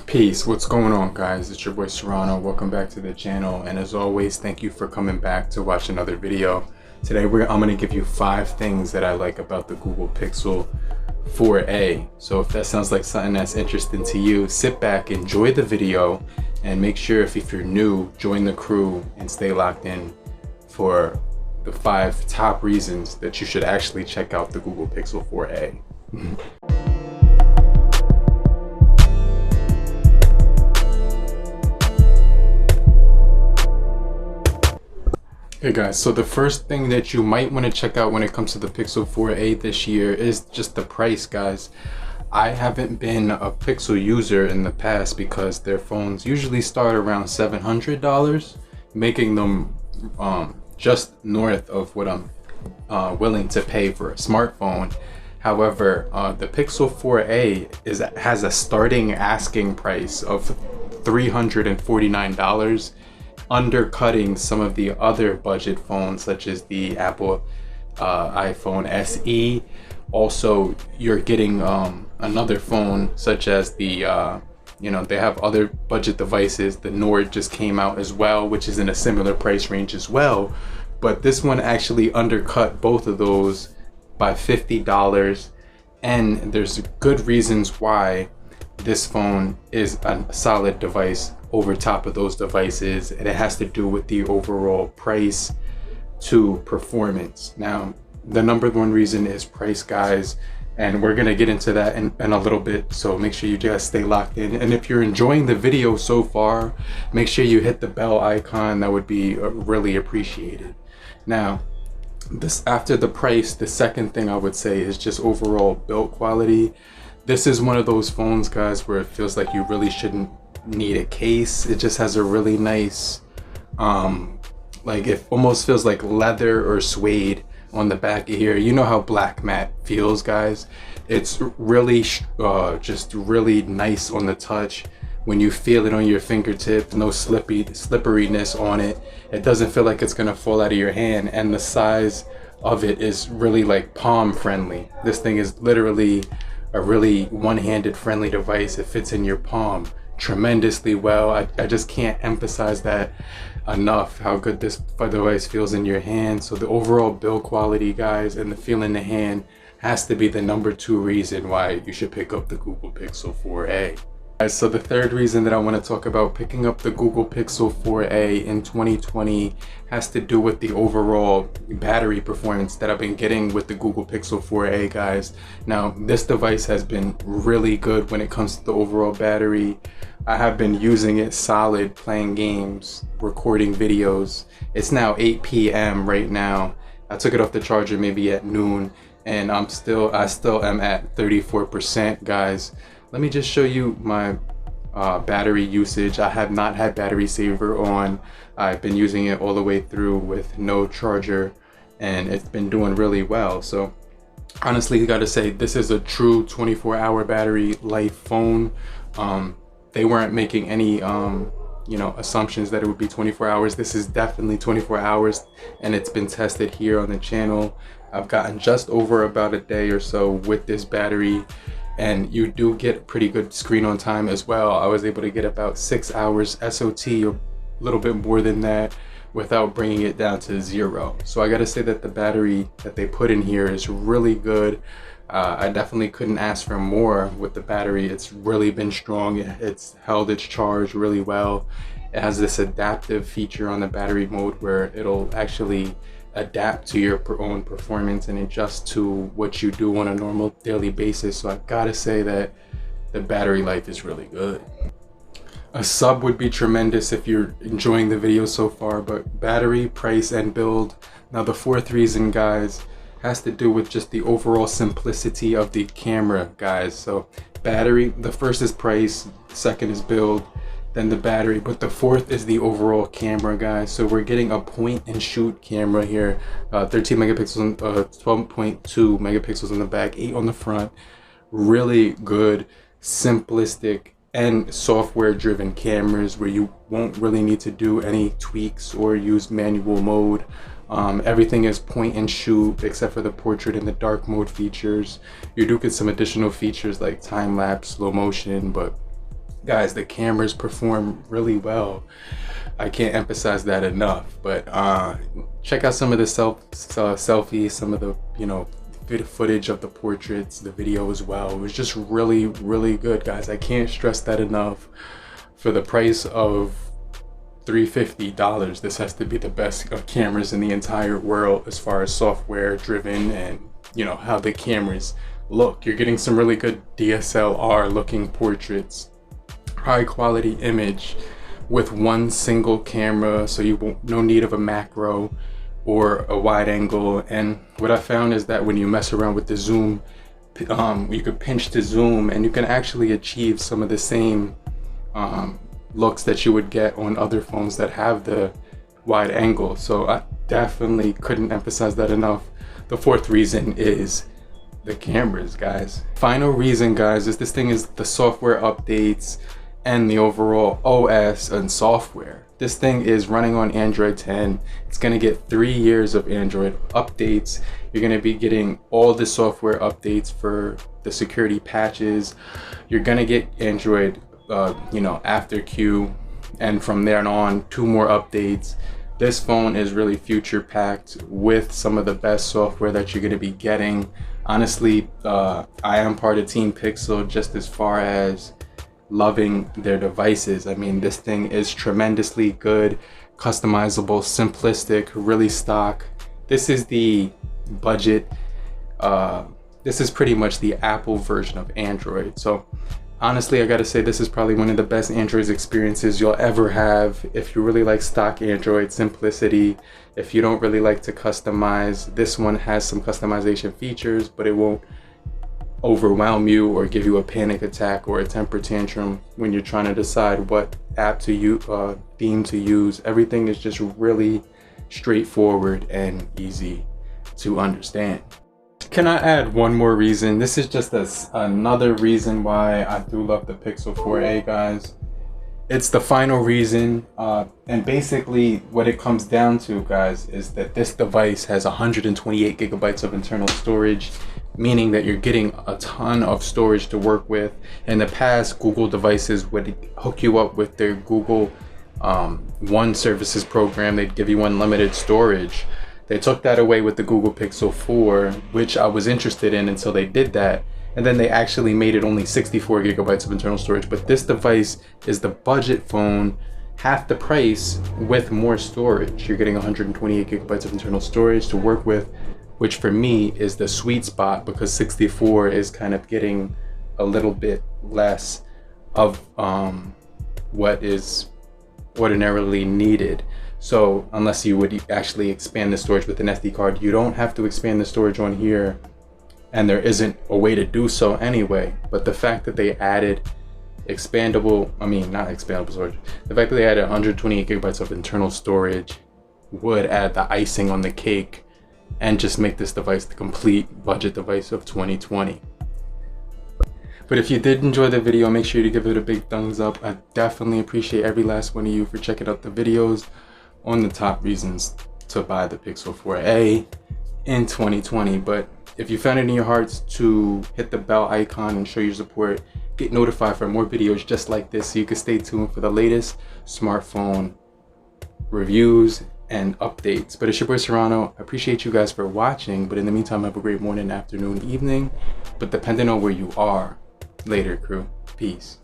Peace, what's going on, guys? It's your boy Serrano. Welcome back to the channel, and as always, thank you for coming back to watch another video. Today I'm going to give you 5 things that I like about the Google Pixel 4a. So if that sounds like something that's interesting to you, sit back, enjoy the video, and make sure if you're new, join the crew and stay locked in for the 5 top reasons that you should actually check out the Google Pixel 4a. Hey guys, so the first thing that you might want to check out when it comes to the Pixel 4a this year is just the price, guys. I haven't been a Pixel user in the past because their phones usually start around $700, making them just north of what I'm willing to pay for a smartphone. However, the Pixel 4a has a starting asking price of $349, undercutting some of the other budget phones such as the Apple iPhone SE. Also, you're getting another phone such as the they have other budget devices. The Nord just came out as well, which is in a similar price range as well, but this one actually undercut both of those by $50, and there's good reasons why this phone is a solid device over top of those devices, and it has to do with the overall price to performance. Now, the number one reason is price, guys, and we're gonna get into that in a little bit, so make sure you just stay locked in. And if you're enjoying the video so far, make sure you hit the bell icon. That would be really appreciated. Now, after the price, the second thing I would say is just overall build quality. This is one of those phones, guys, where it feels like you really shouldn't need a case. It just has a really nice like, it almost feels like leather or suede on the back of here. You know how black matte feels, guys? It's really just really nice on the touch. When you feel it on your fingertip, no slipperiness on it. It doesn't feel like it's gonna fall out of your hand, and the size of it is really like palm friendly. This thing is literally a really one-handed friendly device. It fits in your palm tremendously well. I just can't emphasize that enough, how good this device feels in your hand. So the overall build quality, guys, and the feel in the hand has to be the number 2 reason why you should pick up the Google Pixel 4a. So the third reason that I want to talk about picking up the Google Pixel 4a in 2020 has to do with the overall battery performance that I've been getting with the Google Pixel 4a, guys. Now, this device has been really good when it comes to the overall battery. I have been using it solid, playing games, recording videos. It's now 8 p.m. right now. I took it off the charger maybe at noon, and I still am at 34%, guys. Let me just show you my battery usage. I have not had battery saver on. I've been using it all the way through with no charger, and it's been doing really well. So honestly, you gotta say, this is a true 24-hour battery life phone. They weren't making any assumptions that it would be 24 hours. This is definitely 24 hours, and it's been tested here on the channel. I've gotten just over about a day or so with this battery, and you do get pretty good screen on time as well. I was able to get about 6 hours SOT, or a little bit more than that, without bringing it down to 0. So I gotta say that the battery that they put in here is really good. I definitely couldn't ask for more with the battery. It's really been strong. It's held its charge really well. It has this adaptive feature on the battery mode where it'll actually adapt to your own performance and adjust to what you do on a normal daily basis. So I gotta say that the battery life is really good. A sub would be tremendous if you're enjoying the video so far, but battery, price, and build. Now the fourth reason, guys, has to do with just the overall simplicity of the camera, guys. So battery, the first is price, second is build, then the battery, but the fourth is the overall camera, guys. So we're getting a point and shoot camera here, 13 megapixels, 12.2 megapixels on the back, 8 on the front. Really good, simplistic, and software driven cameras where you won't really need to do any tweaks or use manual mode. Everything is point and shoot except for the portrait and the dark mode features. You do get some additional features like time lapse, slow motion, but Guys, the cameras perform really well. I can't emphasize that enough. But check out some of the selfies, some of the, you know, footage of the portraits, the video as well. It was just really, really good, guys. I can't stress that enough. For the price of $350, this has to be the best of cameras in the entire world as far as software driven and, you know, how the cameras look. You're getting some really good DSLR looking portraits, high quality image with one single camera, so you won't, no need of a macro or a wide angle. And what I found is that when you mess around with the zoom, you could pinch to zoom and you can actually achieve some of the same looks that you would get on other phones that have the wide angle. So I definitely couldn't emphasize that enough. The fourth reason is the cameras, guys. Final reason, guys, is this thing is the software updates and the overall OS and software. This thing is running on Android 10. It's gonna get 3 years of Android updates. You're gonna be getting all the software updates for the security patches. You're gonna get Android you know, after Q, and from there on 2 more updates. This phone is really future packed with some of the best software that you're going to be getting. Honestly, I am part of Team Pixel just as far as loving their devices. I mean, this thing is tremendously good, customizable, simplistic, really stock. This is the budget, this is pretty much the Apple version of Android. So honestly, I gotta say, this is probably one of the best Android experiences you'll ever have. If you really like stock Android simplicity, if you don't really like to customize, this one has some customization features, but it won't overwhelm you or give you a panic attack or a temper tantrum when you're trying to decide what app to use, theme to use. Everything is just really straightforward and easy to understand. Can I add one more reason? This is just another reason why I do love the Pixel 4a, guys. It's the final reason, and basically what it comes down to, guys, is that this device has 128 gigabytes of internal storage, meaning that you're getting a ton of storage to work with. In the past, Google devices would hook you up with their Google One Services program. They'd give you unlimited storage. They took that away with the Google Pixel 4, which I was interested in until they did that. And then they actually made it only 64 gigabytes of internal storage. But this device is the budget phone, half the price with more storage. You're getting 128 gigabytes of internal storage to work with, which for me is the sweet spot, because 64 is kind of getting a little bit less of what is ordinarily needed. So unless you would actually expand the storage with an SD card, you don't have to expand the storage on here, and there isn't a way to do so anyway. But the fact that they added expandable, not expandable storage, the fact that they added 128 gigabytes of internal storage would add the icing on the cake and just make this device the complete budget device of 2020. But if you did enjoy the video, make sure to give it a big thumbs up. I definitely appreciate every last one of you for checking out the videos on the top reasons to buy the Pixel 4a in 2020. But if you found it in your hearts to hit the bell icon and show your support, get notified for more videos just like this so you can stay tuned for the latest smartphone reviews and updates. But it's your boy Serrano. I appreciate you guys for watching, but in the meantime, have a great morning, afternoon, evening, but depending on where you are, later crew. Peace.